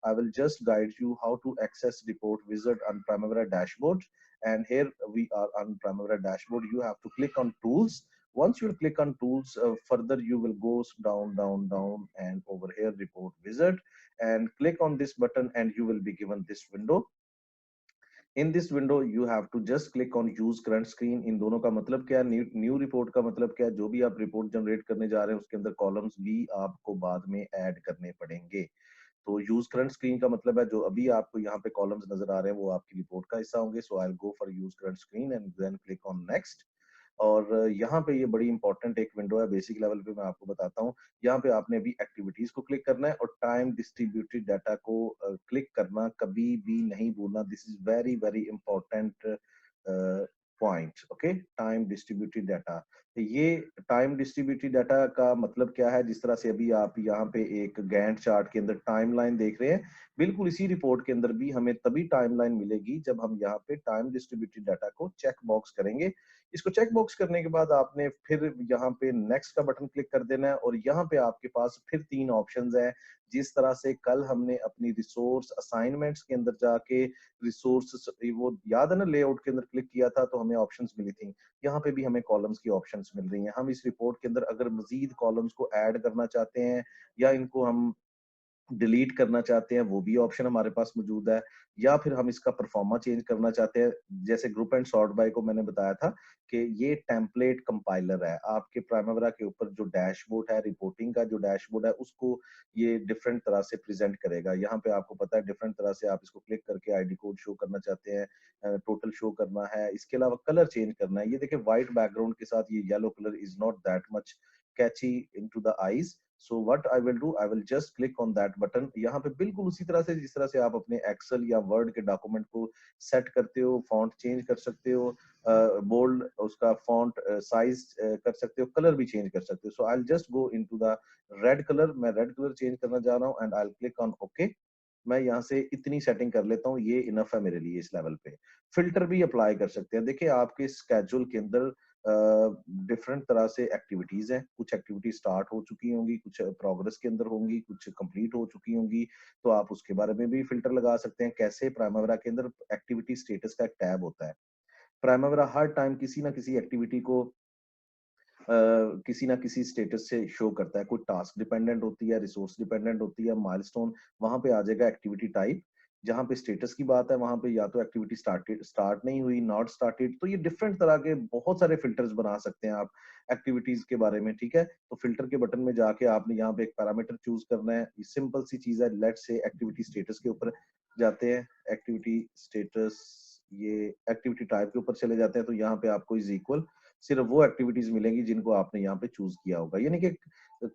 I will just guide you how to access report wizard on Primavera dashboard. And here we are on Primavera dashboard. You have to click on tools. Once you click on tools, further you will go down, down, down, and over here report wizard, and click on this button and you will be given this window. In this window you have to just click on use current screen. इन दोनों का मतलब क्या है, new report का मतलब क्या है, जो भी आप रिपोर्ट जनरेट करने जा रहे हैं उसके अंदर कॉलम्स भी आपको बाद में ऐड करने पड़ेंगे। तो यूज करंट स्क्रीन का मतलब है जो अभी आपको यहाँ पे कॉलम्स नजर आ रहे हैं वो आपकी रिपोर्ट का हिस्सा होंगे। So I will go for use current screen and then click on next. और यहाँ पे ये बड़ी इंपॉर्टेंट एक विंडो है, बेसिक लेवल पे मैं आपको बताता हूँ। यहाँ पे आपने अभी एक्टिविटीज को क्लिक करना है और टाइम डिस्ट्रीब्यूटेड डाटा को क्लिक करना कभी भी नहीं भूलना। This is very very important point. Okay, time distributed data. ये टाइम डिस्ट्रीब्यूटेड डाटा का मतलब क्या है, जिस तरह से अभी आप यहाँ पे एक गैंट चार्ट के अंदर टाइमलाइन देख रहे हैं, बिल्कुल इसी रिपोर्ट के अंदर भी हमें तभी टाइमलाइन मिलेगी जब हम यहाँ पे टाइम डिस्ट्रीब्यूटेड डाटा को चेक बॉक्स करेंगे। इसको चेक बॉक्स करने के बाद आपने फिर यहाँ पे नेक्स्ट का बटन क्लिक कर देना है और यहाँ पे आपके पास फिर 3 ऑप्शंस हैं। जिस तरह से कल हमने अपनी रिसोर्स असाइनमेंट्स के अंदर जाके रिसोर्स, वो याद है ना, लेआउट के अंदर क्लिक किया था तो हमें ऑप्शंस मिली थी। यहाँ पे भी हमें कॉलम्स की ऑप्शंस मिल रही हैं। हम इस रिपोर्ट के अंदर अगर मजीद कॉलम्स को ऐड करना चाहते हैं या इनको हम डिलीट करना चाहते हैं, वो भी ऑप्शन हमारे पास मौजूद है। या फिर हम इसका परफॉर्मा चेंज करना चाहते हैं, जैसे ग्रुप एंड सॉर्ट बाय को मैंने बताया था कि ये टेम्पलेट कंपाइलर है। आपके प्राइमवेरा के ऊपर जो डैशबोर्ड है, रिपोर्टिंग का जो डैशबोर्ड है, उसको ये डिफरेंट तरह से प्रेजेंट करेगा। यहाँ पे आपको पता है डिफरेंट तरह से आप इसको क्लिक करके आईडी कोड शो करना चाहते हैं, टोटल शो करना है, इसके अलावा कलर चेंज करना है। ये देखिए व्हाइट बैकग्राउंड के साथ ये yellow colour is not that much catchy into the eyes. So what I will do, I will just click on that button. यहाँ पे बिल्कुल उसी तरह से जिस तरह से आप अपने एक्सेल या वर्ड के डॉक्यूमेंट को सेट करते हो, फॉन्ट चेंज कर सकते हो, बोल्ड उसका फॉन्ट साइज कर सकते हो, कलर भी चेंज कर सकते हो। So I will just go into the red colour. मैं रेड कलर चेंज करना चाह रहा हूँ and I will click on okay. मैं यहाँ से इतनी सेटिंग कर लेता हूँ, ये इनफ है मेरे लिए इस लेवल पे। फिल्टर भी अप्लाई कर सकते हैं। देखिए आपके स्केड्यूल के अंदर डिफरेंट तरह से एक्टिविटीज हैं। कुछ एक्टिविटी स्टार्ट हो चुकी होंगी, कुछ प्रोग्रेस के अंदर होंगी, कुछ कंप्लीट हो चुकी होंगी, तो आप उसके बारे में भी फिल्टर लगा सकते हैं। कैसे, प्राइमवेरा के अंदर एक्टिविटी स्टेटस का एक टैब होता है। प्राइमवेरा हर टाइम किसी ना किसी एक्टिविटी को किसी ना किसी स्टेटस से शो करता है। कोई टास्क डिपेंडेंट होती है, रिसोर्स डिपेंडेंट होती है, माइलस्टोन। वहां पे आ जाएगा एक्टिविटी टाइप। जहां पे स्टेटस की बात है वहां पे या तो एक्टिविटी स्टार्टेड, स्टार्ट नहीं हुई, नॉट स्टार्टेड। तो ये डिफरेंट तरह के बहुत सारे फिल्टर्स बना सकते हैं आप एक्टिविटीज के बारे में। ठीक है, तो फिल्टर के बटन में जाके आपने यहाँ पे एक पैरामीटर चूज करना है। ये सिंपल सी चीज है। लेट्स से एक्टिविटी स्टेटस के ऊपर जाते हैं। एक्टिविटी स्टेटस, ये एक्टिविटी टाइप के ऊपर चले जाते हैं तो यहाँ पे आपको इज इक्वल सिर्फ वो एक्टिविटीज मिलेंगी जिनको आपने यहाँ पे चूज किया होगा। यानी कि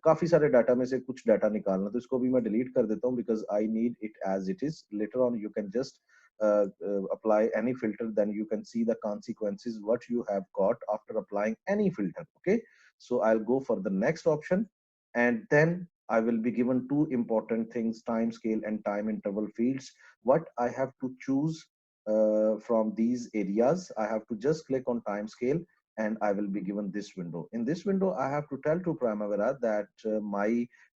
काफी सारे डाटा में से कुछ डाटा निकालना। तो इसको भी मैं डिलीट कर देता हूँ because I need it as it is. Later on you can just apply any filter, then you can see the consequences what you have got after applying any filter. Okay, so I'll go for the next option and then I will be given two important things: time scale and time interval fields. What I have to choose from these areas, I have to just click on time scale and I will be given this window. In this window, I have to tell to Primavera that my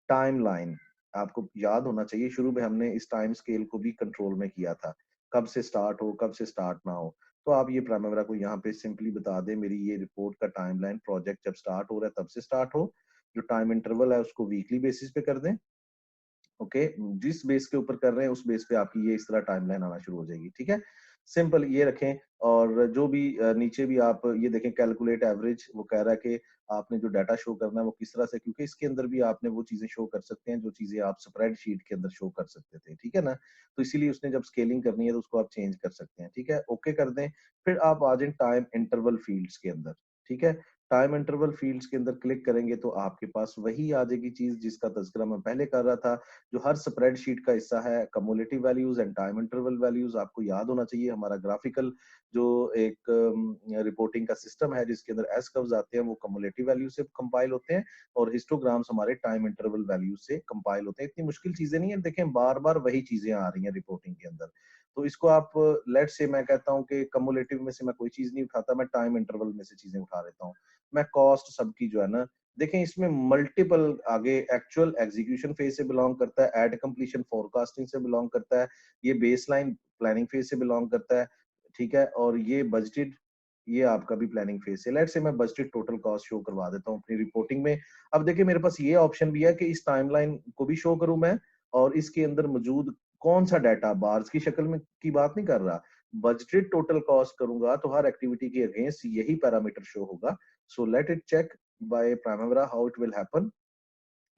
timeline, आपको याद होना चाहिए शुरू में हमने इस time scale को भी कंट्रोल में किया था, कब से स्टार्ट हो, कब से स्टार्ट ना हो। तो आप ये प्राइमवेरा को यहाँ पे सिंपली बता दें मेरी ये रिपोर्ट का टाइमलाइन प्रोजेक्ट जब स्टार्ट हो रहा है तब से स्टार्ट हो। जो टाइम इंटरवल है उसको वीकली बेसिस पे कर दें। ओके, जिस बेस के ऊपर कर रहे हैं उस बेस पे आपकी ये इस तरह टाइमलाइन आना शुरू हो जाएगी। ठीक है, सिंपल ये रखें। और जो भी नीचे भी आप ये देखें कैलकुलेट एवरेज, वो कह रहा है कि आपने जो डाटा शो करना है वो किस तरह से, क्योंकि इसके अंदर भी आपने वो चीजें शो कर सकते हैं जो चीजें आप स्प्रेडशीट के अंदर शो कर सकते थे। ठीक है ना, तो इसीलिए उसने जब स्केलिंग करनी है तो उसको आप चेंज कर सकते हैं। ठीक है, ओके कर दें। फिर आप आ जाए टाइम इंटरवल फील्ड्स के अंदर। ठीक है, टाइम इंटरवल फील्ड्स के अंदर क्लिक करेंगे तो आपके पास वही आ जाएगी चीज जिसका तज़किरा मैं पहले कर रहा था, जो हर स्प्रेडशीट का हिस्सा है। Cumulative values and time interval values आपको याद होना चाहिए। हमारा ग्राफिकल जो एक रिपोर्टिंग का सिस्टम है जिसके अंदर एस कर्व्स आते हैं वो कम्युलेटिव वैल्यू से कंपाइल होते हैं और हिस्टोग्राम्स हमारे टाइम इंटरवल वैल्यू से कंपाइल होते हैं। इतनी मुश्किल चीजें नहीं है, देखें बार बार वही चीजें आ रही हैं रिपोर्टिंग के अंदर। तो इसको आप लेट से, मैं कहता हूँ कि कम्युलेटिव में से मैं कोई चीज नहीं उठाता, मैं टाइम इंटरवल में से चीजें उठा लेता हूँ। मैं कॉस्ट सबकी जो है ना देखें इसमें मल्टीपल आगे एक्चुअल एग्जीक्यूशन फेज से बिलोंग करता है, एट कंप्लीशन फोरकास्टिंग से बिलोंग करता है, ये बेसलाइन प्लानिंग फेज से बिलोंग करता है, ठीक है, और ये बजटेड, ये आपका भी प्लानिंग फेज से। लेट्स से मैं बजटेड टोटल कॉस्ट शो करवा देता हूँ अपनी रिपोर्टिंग में। अब देखिए मेरे पास ये ऑप्शन भी है कि इस टाइमलाइन को भी शो करूं मैं, और इसके अंदर मौजूद कौन सा डाटा, बार्स की शक्ल में की बात नहीं कर रहा, बजटेड टोटल कॉस्ट करूंगा तो हर एक्टिविटी के अगेंस्ट यही पैरामीटर शो होगा। So let it check by Primavera how it will happen.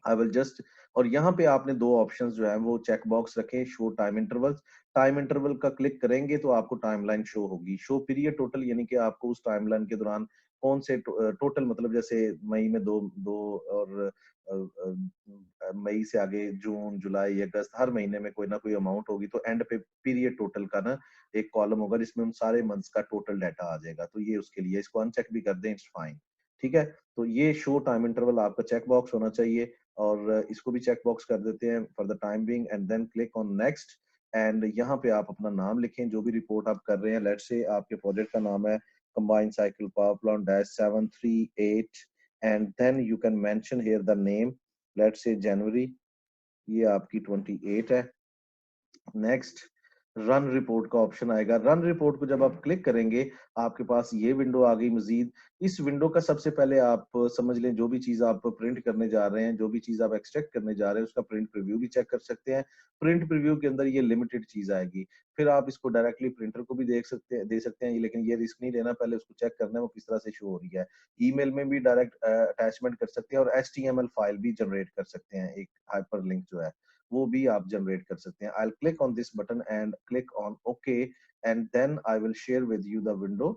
I will just, और यहाँ पे आपने दो ऑप्शंस जो है वो चेक बॉक्स रखें, show time intervals. Time interval का क्लिक करेंगे तो आपको टाइमलाइन शो होगी, शो पीरियड टोटल, यानी कि आपको उस टाइमलाइन के दौरान कौन से टोटल, मतलब जैसे मई में दो दो और मई से आगे जून जुलाई अगस्त, हर महीने में कोई ना कोई अमाउंट होगी, तो एंड पे पीरियड टोटल का ना एक कॉलम होगा जिसमें उन सारे मंथ्स का टोटल डाटा आ जाएगा। तो ये उसके लिए, इसको अनचेक भी कर दें, इट्स फाइन, ठीक है। तो ये शो टाइम इंटरवल आपका चेक बॉक्स होना चाहिए, और इसको भी चेक बॉक्स कर देते हैं for the time being, and then click on next. एंड यहाँ पे आप अपना नाम लिखें जो भी रिपोर्ट आप कर रहे हैं। लेट्स से आपके प्रोजेक्ट का नाम है combined cycle power plant dash 738, and then you can mention here the name, let's say January, ये आपकी 28 है। नेक्स्ट, रन रिपोर्ट का ऑप्शन आएगा। रन रिपोर्ट को जब आप क्लिक करेंगे आपके पास ये विंडो आ गई मजीद। इस विंडो का सबसे पहले आप समझ लें, जो भी चीज आप प्रिंट करने जा रहे हैं, जो भी चीज आप एक्सट्रैक्ट करने जा रहे हैं, उसका प्रिंट प्रीव्यू भी चेक कर सकते हैं। प्रिंट प्रीव्यू के अंदर ये लिमिटेड चीज आएगी, फिर आप इसको डायरेक्टली प्रिंटर को भी देख सकते हैं, दे सकते हैं, लेकिन ये रिस्क नहीं लेना, पहले उसको चेक करना है वो किस तरह से शो हो रही है। ईमेल में भी डायरेक्ट अटैचमेंट कर सकते हैं, और एचटीएमएल फाइल भी जनरेट कर सकते हैं, एक हाइपरलिंक जो है वो भी आप जनरेट कर सकते हैं। I'll click on this button and click on OK, and then I will share with you the window.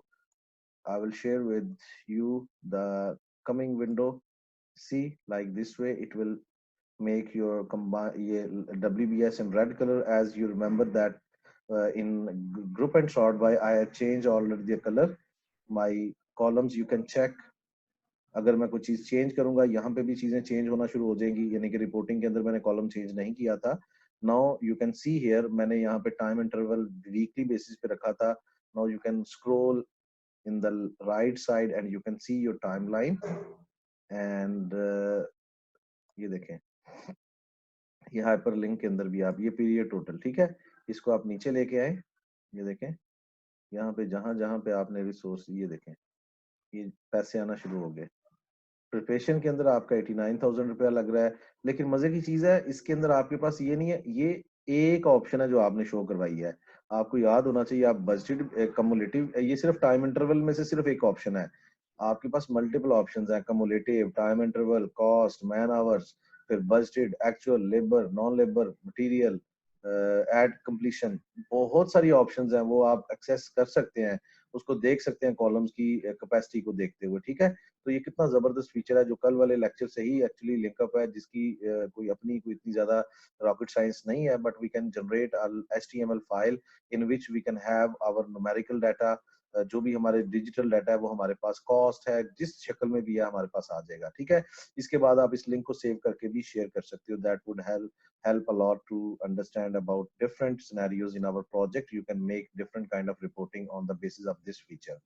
I will share with you the coming window. See, like this way, it will make your combine WBS in red color. As you remember that in group and sort by, I have changed already the color. My columns you can check, अगर मैं कुछ चीज change करूंगा यहाँ पे भी चीजें change होना शुरू हो जाएंगी, यानी कि रिपोर्टिंग के अंदर मैंने कॉलम चेंज नहीं किया था। Now you can see here, मैंने यहाँ पे टाइम इंटरवल वीकली बेसिस पे रखा था। Now you can scroll in the right side and you can see your timeline, and ये देखें, ये हाइपर लिंक के अंदर भी आप ये पीरियड टोटल, ठीक है, इसको आप नीचे लेके आए, ये देखें यहाँ पे जहां जहां पे आपने रिसोर्स, ये देखें ये पैसे आना शुरू हो गए। प्रिपरेशन के अंदर आपका 89,000 रुपया लग रहा है, लेकिन मजे की चीज है इसके अंदर आपके पास ये नहीं है, ये एक ऑप्शन है जो आपने शो करवाई है। आपको याद होना चाहिए, आप बजटेड कमुलेटिव, ये सिर्फ टाइम इंटरवल में से सिर्फ एक ऑप्शन है। आपके पास मल्टीपल ऑप्शंस हैं, cumulative, time interval, cost, man hours, फिर budgeted, actual, labour, non labour, material, at completion, बहुत सारी ऑप्शंस हैं, वो आप एक्सेस कर सकते हैं, उसको देख सकते हैं कॉलम्स की कैपेसिटी को देखते हुए, ठीक है। तो ये कितना जबरदस्त फीचर है जो कल वाले लेक्चर से ही एक्चुअली लिंकअप है, जिसकी कोई अपनी कोई इतनी ज्यादा रॉकेट साइंस नहीं है, but we can generate HTML file in which we can have our numerical data. जो भी हमारे डिजिटल डाटा है वो हमारे पास, कॉस्ट है जिस शक्ल में भी है हमारे पास आ जाएगा, ठीक है। इसके बाद आप इस लिंक को सेव करके भी शेयर कर सकते हो, that would help a lot to understand about different scenarios in our project. You can make different kind of reporting on the basis of this feature.